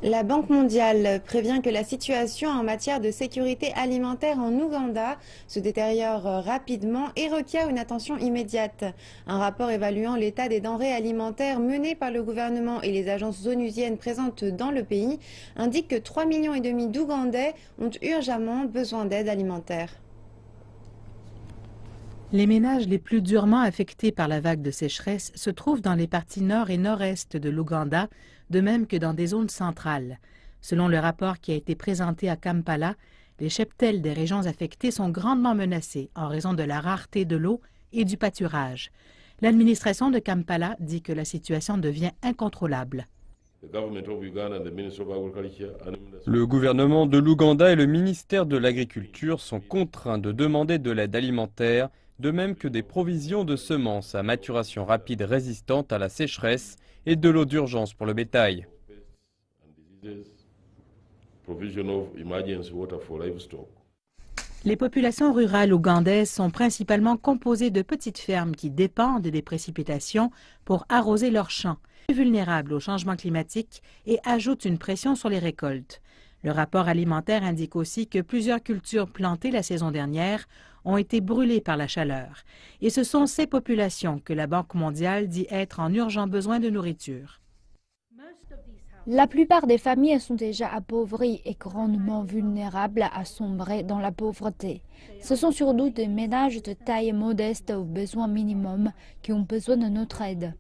La Banque mondiale prévient que la situation en matière de sécurité alimentaire en Ouganda se détériore rapidement et requiert une attention immédiate. Un rapport évaluant l'état des denrées alimentaires mené par le gouvernement et les agences onusiennes présentes dans le pays indique que 3,5 millions d'Ougandais ont urgemment besoin d'aide alimentaire. Les ménages les plus durement affectés par la vague de sécheresse se trouvent dans les parties nord et nord-est de l'Ouganda, de même que dans des zones centrales. Selon le rapport qui a été présenté à Kampala, les cheptels des régions affectées sont grandement menacés en raison de la rareté de l'eau et du pâturage. L'administration de Kampala dit que la situation devient incontrôlable. Le gouvernement de l'Ouganda et le ministère de l'Agriculture sont contraints de demander de l'aide alimentaire, de même que des provisions de semences à maturation rapide résistantes à la sécheresse et de l'eau d'urgence pour le bétail. Les populations rurales ougandaises sont principalement composées de petites fermes qui dépendent des précipitations pour arroser leurs champs, vulnérables au changement climatique et ajoutent une pression sur les récoltes. Le rapport alimentaire indique aussi que plusieurs cultures plantées la saison dernière ont été brûlées par la chaleur. Et ce sont ces populations que la Banque mondiale dit être en urgent besoin de nourriture. La plupart des familles sont déjà appauvries et grandement vulnérables à sombrer dans la pauvreté. Ce sont surtout des ménages de taille modeste aux besoins minimums qui ont besoin de notre aide.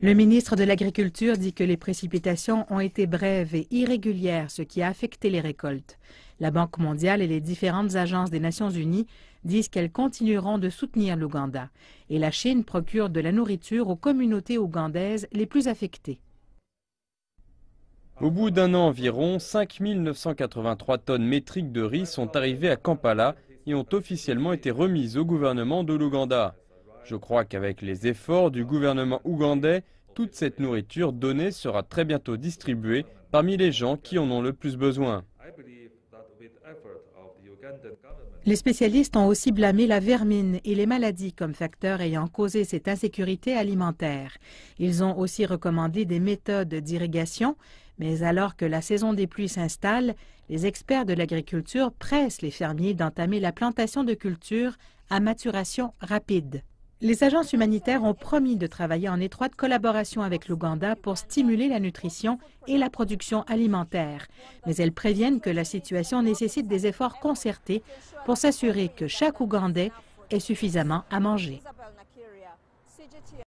Le ministre de l'Agriculture dit que les précipitations ont été brèves et irrégulières, ce qui a affecté les récoltes. La Banque mondiale et les différentes agences des Nations unies disent qu'elles continueront de soutenir l'Ouganda. Et la Chine procure de la nourriture aux communautés ougandaises les plus affectées. Au bout d'un an environ, 5 983 tonnes métriques de riz sont arrivées à Kampala et ont officiellement été remises au gouvernement de l'Ouganda. Je crois qu'avec les efforts du gouvernement ougandais, toute cette nourriture donnée sera très bientôt distribuée parmi les gens qui en ont le plus besoin. Les spécialistes ont aussi blâmé la vermine et les maladies comme facteurs ayant causé cette insécurité alimentaire. Ils ont aussi recommandé des méthodes d'irrigation, mais alors que la saison des pluies s'installe, les experts de l'agriculture pressent les fermiers d'entamer la plantation de cultures à maturation rapide. Les agences humanitaires ont promis de travailler en étroite collaboration avec l'Ouganda pour stimuler la nutrition et la production alimentaire. Mais elles préviennent que la situation nécessite des efforts concertés pour s'assurer que chaque Ougandais ait suffisamment à manger.